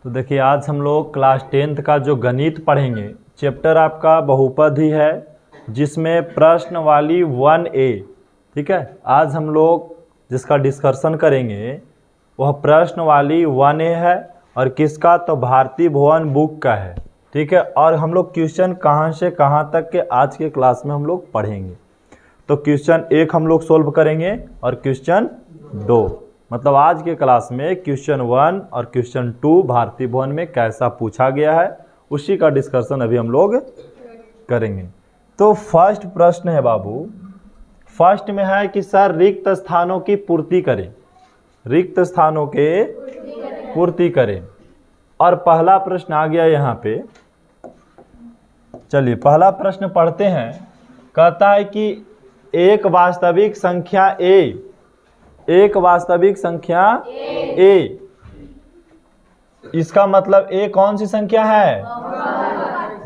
तो देखिए आज हम लोग क्लास 10th का जो गणित पढ़ेंगे, चैप्टर आपका बहुपद ही है, जिसमें प्रश्न वाली 1A। ठीक है, आज हम लोग जिसका डिस्कशन करेंगे वह प्रश्न वाली 1A है और किसका, तो भारती भुवन बुक का है। ठीक है, और हम लोग क्वेश्चन कहाँ से कहाँ तक के आज के क्लास में हम लोग पढ़ेंगे। तो क्वेश्चन 1 हम लोग सोल्व करेंगे और क्वेश्चन 2, मतलब आज के क्लास में क्वेश्चन 1 और क्वेश्चन 2 भारती भुवन में कैसा पूछा गया है उसी का डिस्कशन अभी हम लोग करेंगे। तो फर्स्ट प्रश्न है बाबू, फर्स्ट में है कि सर रिक्त स्थानों की पूर्ति करें, रिक्त स्थानों के पूर्ति करें। और पहला प्रश्न आ गया यहाँ पे। चलिए पहला प्रश्न पढ़ते हैं। कहता है कि एक वास्तविक संख्या a, एक वास्तविक संख्या a, इसका मतलब a कौन सी संख्या है,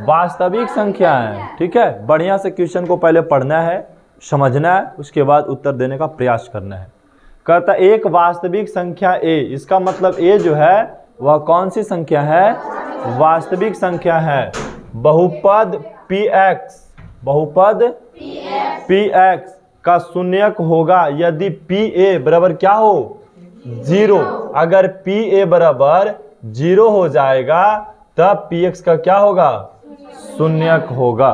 वास्तविक संख्या है। ठीक है, बढ़िया से क्वेश्चन को पहले पढ़ना है, समझना है, उसके बाद उत्तर देने का प्रयास करना है। कहता एक वास्तविक संख्या a, इसका मतलब a जो है वह कौन सी संख्या है, वास्तविक संख्या है। बहुपद px, बहुपद px का शून्यक होगा यदि pa बराबर क्या हो, 0। अगर pa बराबर 0 हो जाएगा तब px का क्या होगा, शून्यक होगा।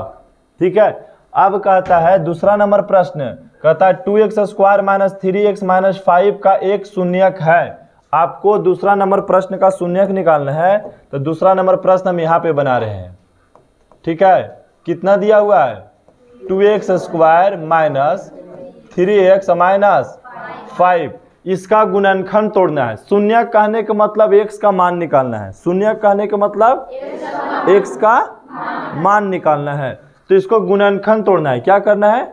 ठीक है, अब कहता है दूसरा नंबर प्रश्न, कहता है 2x² - 3x - 5 का एक शून्यक है। आपको दूसरा नंबर प्रश्न का शून्यक निकालना है, तो दूसरा नंबर प्रश्न हम यहाँ पे बना रहे हैं। ठीक है, कितना दिया हुआ है, 2x² - 3x - 5, इसका गुणनखंड तोड़ना है। शून्यक कहने का मतलब x का मान निकालना है, शून्यक कहने का मतलब x का मान निकालना है। तो इसको गुणनखंड तोड़ना है। क्या करना है,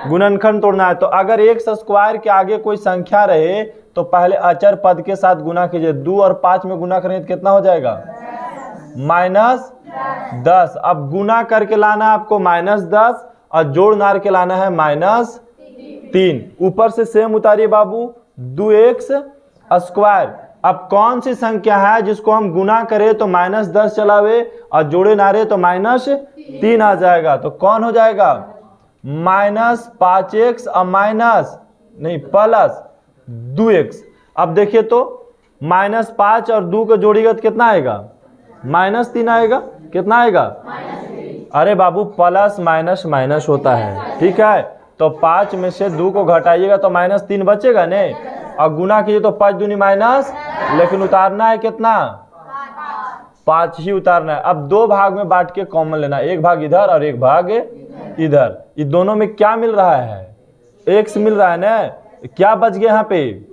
गुणनखंड तोड़ना है। तो अगर x² के आगे कोई संख्या रहे तो पहले अचर पद के साथ गुना कीजिए। 2 और 5 में गुना करेंगे तो कितना हो जाएगा, -10। अब गुना करके लाना है आपको -10 और जोड़ नार के लाना है -3। ऊपर से सेम उतारिए बाबू, 2x²। अब कौन सी संख्या है जिसको हम गुना करें तो -10 चलावे और जोड़े नारे तो -3 आ जाएगा। तो कौन हो जाएगा, -5x और प्लस 2x। अब देखिए तो -5 और 2 को जोड़िएगा तो कितना आएगा, -3 आएगा। कितना आएगा, अरे बाबू प्लस माइनस माइनस होता है। ठीक है, तो 5 में से 2 को घटाइएगा तो -3 बचेगा नहीं, और गुना कीजिए तो 5 दूनी माइनस, लेकिन उतारना है कितना, 5 ही उतारना है। अब 2 भाग में बांट के कॉमन लेना, एक भाग इधर और एक भाग इधर। ये दोनों में क्या मिल रहा है, x मिल रहा है ना। क्या बच गया यहाँ पे,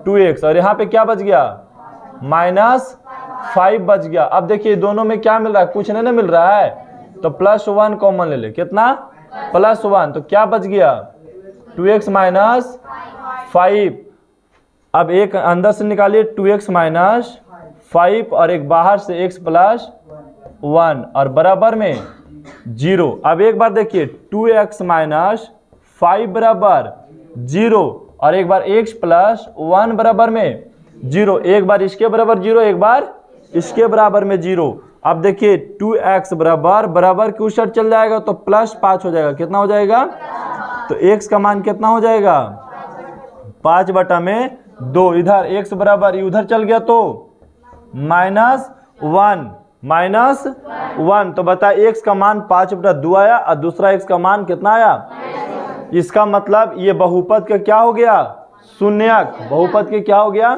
2x, और यहाँ पे क्या बच गया, -5 बच गया। अब देखिए दोनों में क्या मिल रहा है, कुछ नहीं ना मिल रहा है, तो +1 कॉमन ले ले। कितना, +1, तो क्या बच गया, 2x - 5। अब एक अंदर से निकालिए 2x - 5 और एक बाहर से x + 1 और बराबर में 0। अब एक बार देखिए 2x - 5 बराबर 0 और एक बार x + 1 बराबर में 0। एक बार इसके बराबर 0, एक बार इसके बराबर में 0। अब देखिए 2x बराबर के उस साइड चल जाएगा तो +5 हो जाएगा। कितना हो जाएगा, तो x का मान कितना हो जाएगा, 5/2। इधर x बराबर उधर चल गया तो -1, तो बता x का मान 5/2 आया और दूसरा x का मान कितना आया। इसका मतलब ये बहुपद का क्या हो गया, शून्यक। बहुपद के क्या हो गया,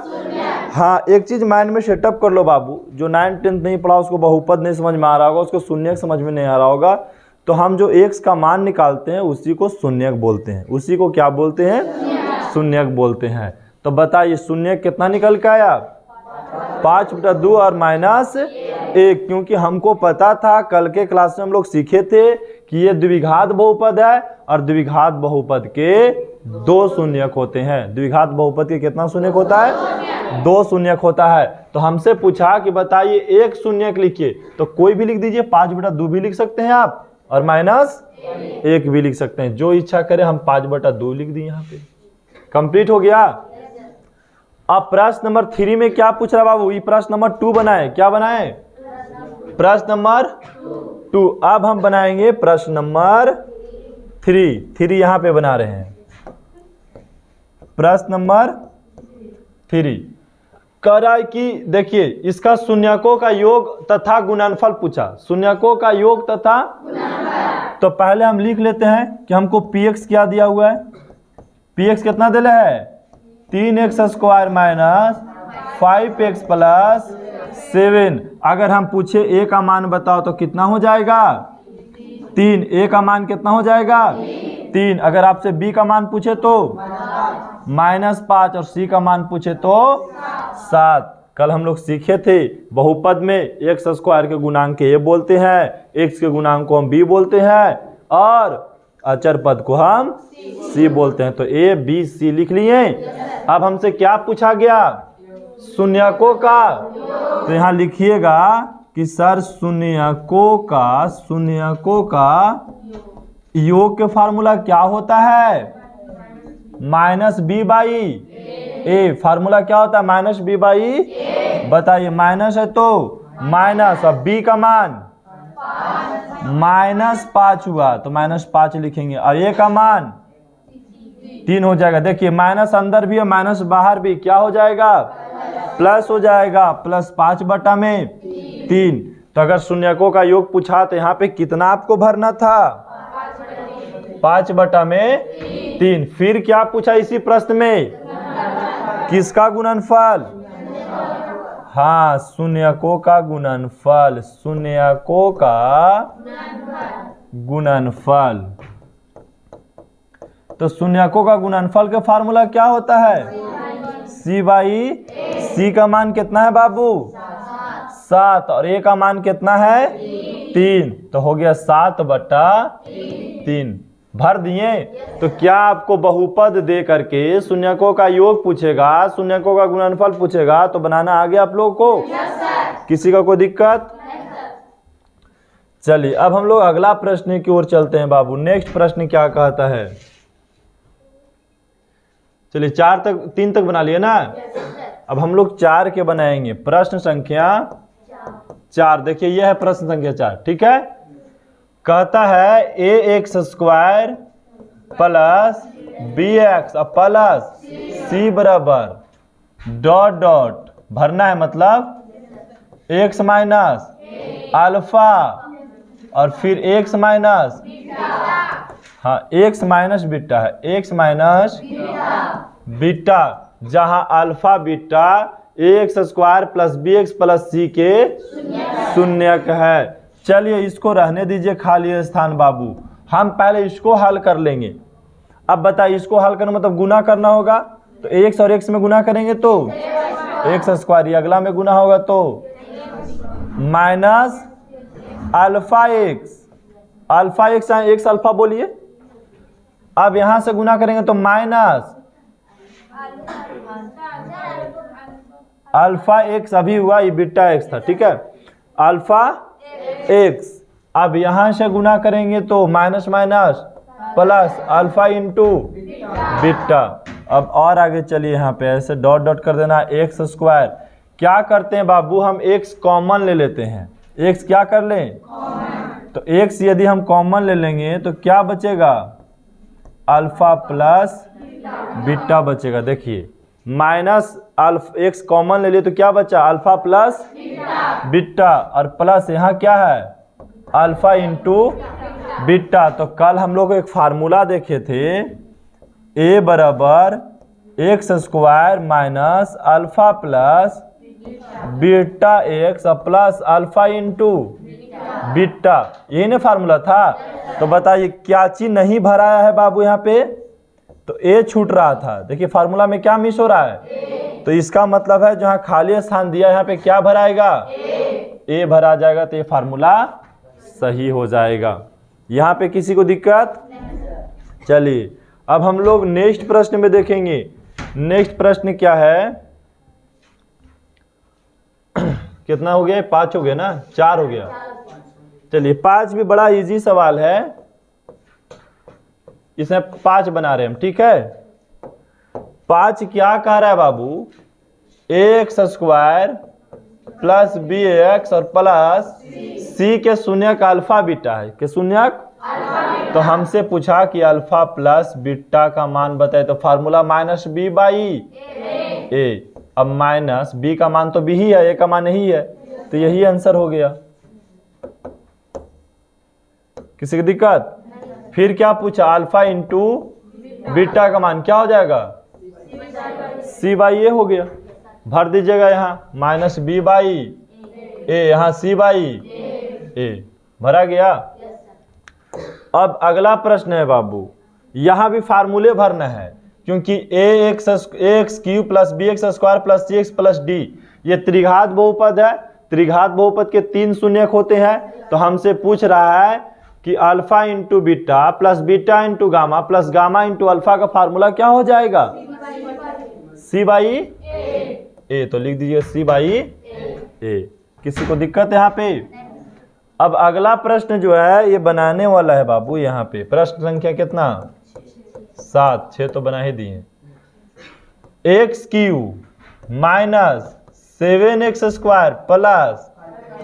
हाँ एक चीज माइंड में सेटअप कर लो बाबू, जो 9th 10th नहीं पढ़ा उसको बहुपद नहीं समझ में आ रहा होगा, उसको शून्यक समझ में नहीं आ रहा होगा। तो हम जो x का मान निकालते हैं उसी को शून्यक बोलते हैं, उसी को क्या बोलते हैं, शून्यक बोलते हैं। तो बताइए शून्यक कितना निकल के आया, 5/2 और -1, क्योंकि हमको पता था, कल के क्लास में हम लोग सीखे थे कि ये द्विघात बहुपद है और द्विघात बहुपद के 2 शून्यक होते हैं। द्विघात बहुपद के कितना शून्यक होता है, 2 शून्यक होता है। तो हमसे पूछा कि बताइए एक शून्यक लिखिए, तो कोई भी लिख दीजिए, 5/2 भी लिख सकते हैं आप और -1 भी लिख सकते हैं, जो इच्छा करे। हम 5/2 लिख दिए, यहाँ पे कंप्लीट हो गया। अब प्रश्न नंबर 3 में क्या पूछ रहा बाबू, ये प्रश्न नंबर 2 बनाए, क्या बनाए, प्रश्न नंबर 2। अब हम बनाएंगे प्रश्न नंबर 3 यहां पे बना रहे हैं। प्रश्न नंबर 3 कह रहा है कि देखिए इसका शून्यकों का योग तथा गुणनफल पूछा, शून्यकों का योग तथा तो पहले हम लिख लेते हैं कि हमको px क्या दिया हुआ है, px कितना दिला है 3x² माइनस 5x प्लस 7। अगर हम पूछे a का मान बताओ तो कितना हो जाएगा 3, a का मान कितना हो जाएगा 3। अगर आपसे b का मान पूछे तो -5 और c का मान पूछे तो 7। कल हम लोग सीखे थे बहुपद में x² के गुणांक के a बोलते हैं, x के गुणांक को हम b बोलते हैं और अचर पद को हम c बोलते हैं। तो a b c लिख लिए। अब हमसे क्या पूछा गया, शून्यकों का। तो यहाँ लिखिएगा कि सर शून्यकों का योग के फार्मूला क्या होता है, -b/a। फार्मूला क्या होता है -b/, बताइए, माइनस है तो माइनस, और b का मान -5 हुआ तो -5 लिखेंगे, और a का मान 3 हो जाएगा। देखिए माइनस अंदर भी और माइनस बाहर भी क्या हो जाएगा, प्लस हो जाएगा, +5/3। तो अगर शून्यकों का योग पूछा तो यहाँ पे कितना आपको भरना था, 5/3। फिर क्या पूछा इसी प्रश्न में, किसका गुणनफल, हाँ शून्यकों का गुणनफल, शून्यकों का गुणनफल। तो शून्यकों का गुणनफल का फार्मूला क्या होता है, c/c का मान कितना है बाबू 7 और a का मान कितना है 3, तो हो गया 7/3। भर दिए। तो क्या आपको बहुपद दे करके शून्यकों का योग पूछेगा, शून्यकों का गुणनफल पूछेगा तो बनाना आ गया आप लोगों को, किसी का कोई दिक्कत। चलिए अब हम लोग अगला प्रश्न की ओर चलते हैं बाबू। नेक्स्ट प्रश्न क्या कहता है, चलिए 3 तक बना लिए ना। अब हम लोग 4 के बनाएंगे। प्रश्न संख्या 4, देखिए यह है प्रश्न संख्या 4, ठीक है। कहता है ax² plus bx plus c बराबर डॉट डॉट भरना है, मतलब x माइनस अल्फा और फिर x माइनस, हाँ x माइनस बीटा है, x माइनस बीटा, जहां alpha beta ax² plus bx plus c के शून्यक है। चलिए इसको रहने दीजिए खाली स्थान बाबू, हम पहले इसको हल कर लेंगे। अब बताइए इसको हल करना मतलब गुना करना होगा, तो x और x में गुना करेंगे तो x², ये अगला में गुना होगा तो minus alpha x x alpha बोलिए। अब यहां से गुना करेंगे तो माइनस अल्फा x अभी हुआ, ये बीटा x था, ठीक है, अल्फा x। अब यहां से गुना करेंगे तो minus minus plus alpha into beta. अब और आगे चलिए, यहाँ पे ऐसे डॉट डॉट कर देना x²। क्या करते हैं बाबू, हम x कॉमन ले लेते हैं। x क्या कर लें, तो x यदि हम कॉमन ले लेंगे तो क्या बचेगा, अल्फा प्लस बीटा बचेगा। देखिए माइनस x कॉमन ले लिए तो क्या बचा, अल्फा प्लस बीटा, और प्लस यहाँ क्या है अल्फा इंटू बीटा। तो कल हम लोग एक फार्मूला देखे थे, a बराबर x² minus alpha plus beta x plus alpha into beta, यही ना फार्मूला था। तो बताइए क्या चीज नहीं भराया है बाबू यहाँ पे, तो a छूट रहा था। देखिए फार्मूला में क्या मिस हो रहा है, तो इसका मतलब है जहाँ खाली स्थान दिया यहाँ पे क्या भराएगा, a भरा जाएगा, तो ये फार्मूला सही हो जाएगा। यहाँ पे किसी को दिक्कत। चलिए अब हम लोग नेक्स्ट प्रश्न में देखेंगे। नेक्स्ट प्रश्न क्या है, कितना हो गया, 5 हो गया ना, 4 हो गया। चलिए 5 भी बड़ा इजी सवाल है, इसमें 5 बना रहे हैं हम, ठीक है। 5 क्या कह रहा है बाबू, x square plus b x और प्लस सी के शून्यक अल्फा बीटा है के शून्यक। तो हमसे पूछा कि अल्फा प्लस बीटा का मान बताए, तो फार्मूला माइनस बी बाई ए। अब माइनस बी का मान तो बी ही है, ए का मान नहीं है, तो यही आंसर हो गया। किसी की दिक्कत? फिर क्या पूछा, अल्फा इंटू बीटा का मान क्या हो जाएगा, सी बाई ए हो गया। भर दीजिएगा यहाँ माइनस बी बाई ए, यहाँ सी बाई ए भरा गया। अब अगला प्रश्न है बाबू, यहाँ भी फार्मूले भरना है, क्योंकि a x cube plus b x square plus c x plus d ये त्रिघात बहुपद है। त्रिघात बहुपद के 3 शून्यक होते हैं। तो हमसे पूछ रहा है कि alpha into beta plus beta into gamma plus gamma into alpha का फार्मूला क्या हो जाएगा, सी बाई ए। तो लिख दीजिए सी बाई ए। किसी को दिक्कत है यहाँ पे? अब अगला प्रश्न जो है ये बनाने वाला है बाबू। यहाँ पे प्रश्न संख्या कितना, 7, 6 तो बना ही दिए। X Q minus 7x square plus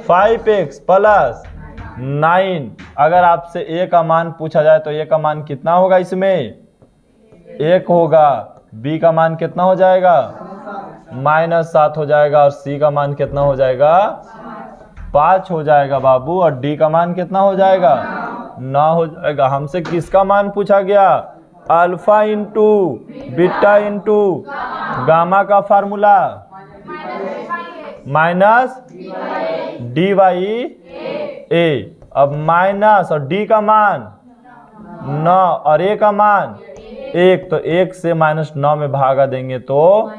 5x plus 9। अगर आपसे ए का मान पूछा जाए तो ए का मान कितना होगा, इसमें 1 होगा। बी का मान कितना हो जाएगा, -7 हो जाएगा। और सी का मान कितना हो जाएगा, 5 हो जाएगा बाबू। और डी का मान कितना हो जाएगा, 9 हो जाएगा। हमसे किसका मान पूछा गया, alpha into beta into gamma का फार्मूला माइनस डी बाई ए। अब माइनस और डी का मान 9 और ए का मान 1, तो 1 से -9 में भागा देंगे तो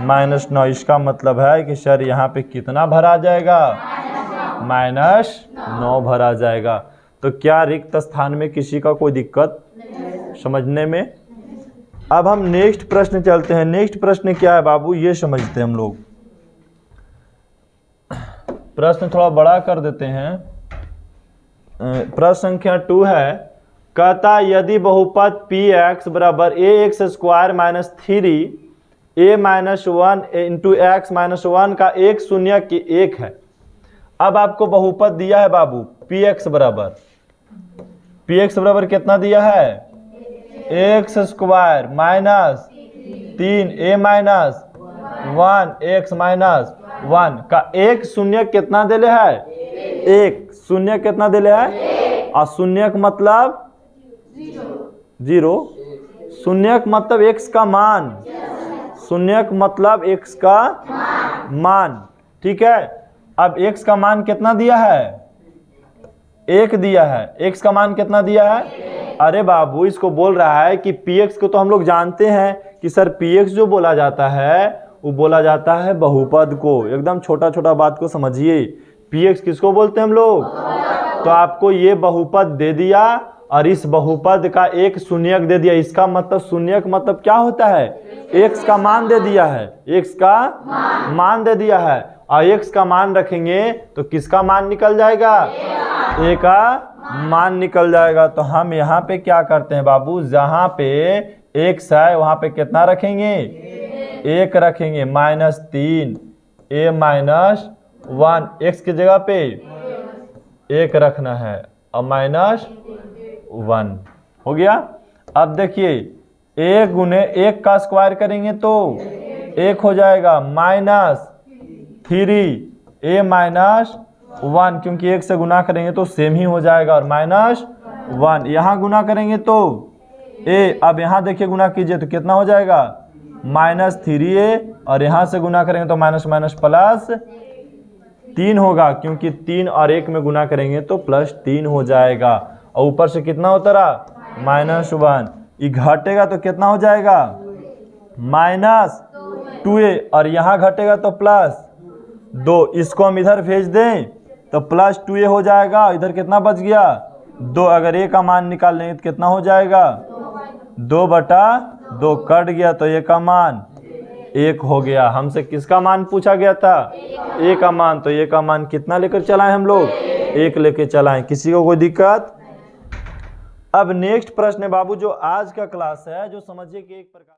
-9। इसका मतलब है कि सर यहाँ पे कितना भरा जाएगा, -9 भरा जाएगा। तो क्या रिक्त स्थान में किसी का कोई दिक्कत समझने में? अब हम नेक्स्ट प्रश्न चलते हैं। नेक्स्ट प्रश्न क्या है बाबू, ये समझते हैं हम लोग। प्रश्न थोड़ा बड़ा कर देते हैं। प्रश्न संख्या 2 है, कहता यदि बहुपद px बराबर ax square minus 3a minus 1 into x minus 1 का एक शून्यक 1 है। अब आपको बहुपद दिया है बाबू px बराबर कितना दिया है, x square minus 3a minus 1 x minus 1 का एक शून्यक कितना दिले है, एक शून्यक कितना दिले है। और शून्यक मतलब 0, शून्यक मतलब x का मान, शून्यक मतलब x का मान। ठीक है। अब x का मान कितना दिया है, 1 दिया है। x का मान कितना दिया है, अरे बाबू इसको बोल रहा है कि px को तो हम लोग जानते हैं कि सर px जो बोला जाता है वो बोला जाता है बहुपद को। एकदम छोटा छोटा बात को समझिए। px किसको बोलते हैं हम लोग, तो आपको ये बहुपद दे दिया और इस बहुपद का एक शून्यक दे दिया। इसका मतलब शून्यक मतलब क्या होता है, x का मान दे दिया है, x का मान दे दिया है। और x का मान रखेंगे तो किसका मान निकल जाएगा, a का मान निकल जाएगा। तो हम यहाँ पे क्या करते हैं बाबू, जहाँ पे x है वहाँ पे कितना रखेंगे, 1 रखेंगे। -3 a माइनस 1 x की जगह पे 1 रखना है और -1 हो गया। अब देखिए 1 गुने 1 का स्क्वायर करेंगे तो 1 हो जाएगा, -3 a माइनस 1 क्योंकि 1 से गुना करेंगे तो सेम ही हो जाएगा। और -1 यहाँ गुना करेंगे तो a। अब यहाँ देखिए गुना कीजिए तो कितना हो जाएगा, -3a। और यहाँ से गुना करेंगे तो माइनस प्लस 3 होगा, क्योंकि 3 और 1 में गुना करेंगे तो +3 हो जाएगा। और ऊपर से कितना उतरा, -1। ये घटेगा तो कितना हो जाएगा, -2a। और यहाँ घटेगा तो +2। इसको हम इधर भेज दें तो +2a हो जाएगा। इधर कितना बच गया, 2। अगर a का मान निकाल लेंगे तो कितना हो जाएगा, 2/2 कट गया तो a का मान 1 हो गया। हमसे किसका मान पूछा गया था, a का मान। तो a का मान कितना लेकर चलाएं हम लोग, 1 लेकर चलाएं। किसी को कोई दिक्कत? अब नेक्स्ट प्रश्न है बाबू जो आज का क्लास है, जो समझिए कि एक प्रकार